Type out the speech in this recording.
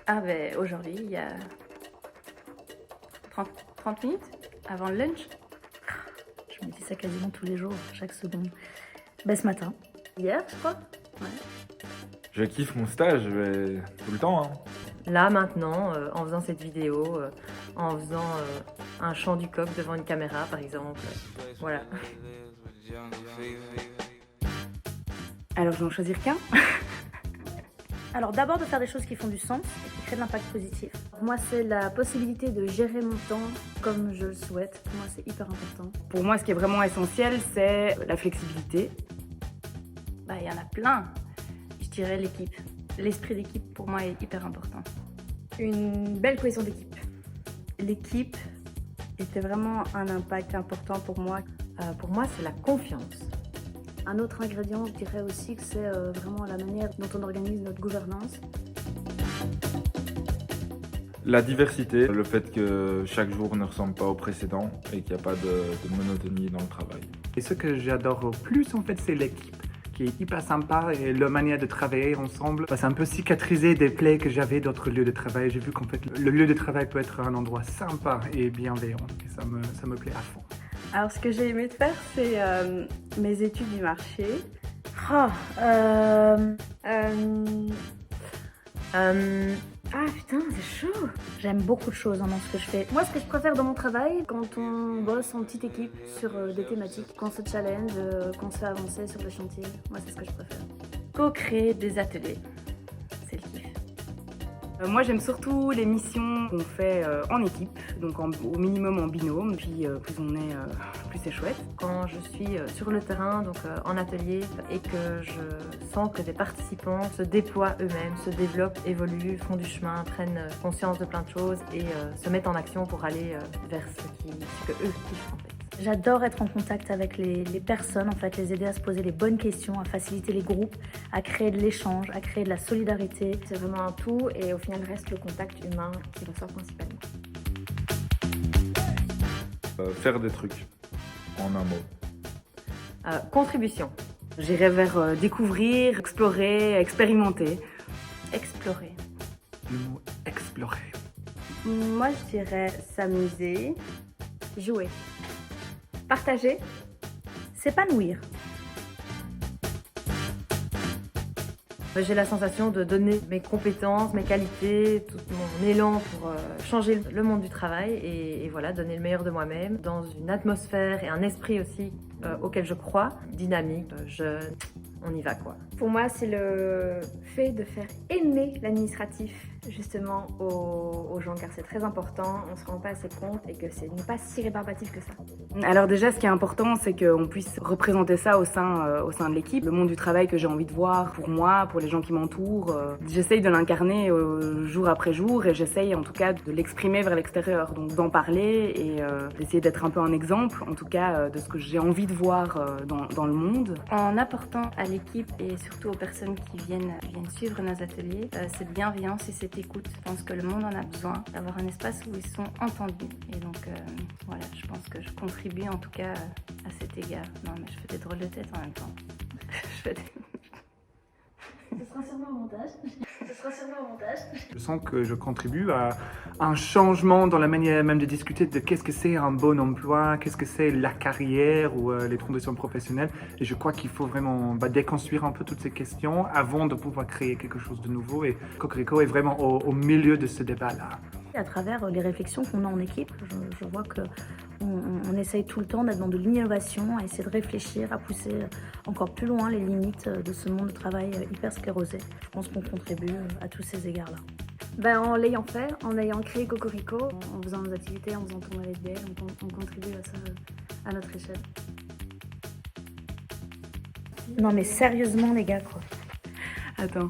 Ah ben aujourd'hui, il y a 30 minutes avant le lunch. Je me dis ça quasiment tous les jours, chaque seconde. Ben ce matin. Hier, je crois. Ouais. Je kiffe mon stage tout le temps. Hein. Là, maintenant, en faisant cette vidéo, en faisant un chant du coq devant une caméra, par exemple. Voilà. Alors je vais en choisir qu'un. Alors d'abord de faire des choses qui font du sens et qui créent de l'impact positif. Pour moi, c'est la possibilité de gérer mon temps comme je le souhaite. Pour moi, c'est hyper important. Pour moi, ce qui est vraiment essentiel, c'est la flexibilité. Bah, il y en a plein. Je dirais l'équipe. L'esprit d'équipe, pour moi, est hyper important. Une belle cohésion d'équipe. L'équipe était vraiment un impact important pour moi. Pour moi, c'est la confiance. Un autre ingrédient, je dirais aussi que c'est vraiment la manière dont on organise notre gouvernance. La diversité, le fait que chaque jour ne ressemble pas au précédent et qu'il n'y a pas de monotonie dans le travail. Et ce que j'adore plus, en fait, c'est l'équipe, qui est hyper sympa et la manière de travailler ensemble. C'est un peu cicatrisé des plaies que j'avais d'autres lieux de travail. J'ai vu qu'en fait, le lieu de travail peut être un endroit sympa et bienveillant. Et ça me plaît à fond. Alors, ce que j'ai aimé de faire, c'est mes études du marché. Ah putain, c'est chaud. J'aime beaucoup de choses dans ce que je fais. Moi, ce que je préfère dans mon travail, quand on bosse en petite équipe sur des thématiques, qu'on se challenge, qu'on se fait avancer sur le chantier, moi, c'est ce que je préfère. Co-créer des ateliers, c'est le kiff. Moi, j'aime surtout les missions qu'on fait en équipe, donc au minimum en binôme, puis plus on est, plus c'est chouette. Quand je suis sur le terrain, donc en atelier, et que je sens que des participants se déploient eux-mêmes, se développent, évoluent, font du chemin, prennent conscience de plein de choses et se mettent en action pour aller vers ce que eux kiffent en fait. J'adore être en contact avec les personnes, en fait, les aider à se poser les bonnes questions, à faciliter les groupes, à créer de l'échange, à créer de la solidarité. C'est vraiment un tout et au final reste le contact humain qui ressort principalement. Faire des trucs, en un mot. Contribution. J'irai vers découvrir, explorer, expérimenter. Explorer. Le mot explorer. Moi, je dirais s'amuser, jouer, partager, S'épanouir. J'ai la sensation de donner mes compétences, mes qualités, tout mon élan pour changer le monde du travail et voilà, donner le meilleur de moi-même dans une atmosphère et un esprit aussi auquel je crois, dynamique, jeune, on y va quoi. Pour moi, c'est le fait de faire aimer l'administratif justement aux gens, car c'est très important, on se rend pas assez compte et que c'est pas si rébarbatif que ça. Alors déjà, ce qui est important, c'est qu'on puisse représenter ça au sein de l'équipe. Le monde du travail que j'ai envie de voir pour moi, pour les gens qui m'entourent. J'essaye de l'incarner jour après jour et j'essaye en tout cas de l'exprimer vers l'extérieur. Donc d'en parler et d'essayer d'être un peu un exemple, en tout cas de ce que j'ai envie de voir dans le monde. En apportant à l'équipe et surtout aux personnes qui viennent suivre nos ateliers, cette bienveillance et cette écoute. Je pense que le monde en a besoin, d'avoir un espace où ils sont entendus. Et donc voilà, je pense que je contribue en tout cas à cet égard. Non mais je fais des drôles de tête en même temps. Je fais des... Ce sera sûrement au montage. Je sens que je contribue à un changement dans la manière même de discuter de qu'est-ce que c'est un bon emploi, qu'est-ce que c'est la carrière ou les transitions professionnelles. Et je crois qu'il faut vraiment déconstruire un peu toutes ces questions avant de pouvoir créer quelque chose de nouveau. Et Cocorico est vraiment au milieu de ce débat-là. À travers les réflexions qu'on a en équipe, je vois qu'on essaye tout le temps d'être dans de l'innovation, à essayer de réfléchir, à pousser encore plus loin les limites de ce monde de travail hyper sclérosé. Je pense qu'on contribue à tous ces égards-là. Ben, en l'ayant fait, en ayant créé Cocorico, en faisant nos activités, en faisant tourner les biais, on contribue à ça à notre échelle. Non mais sérieusement les gars quoi. Attends.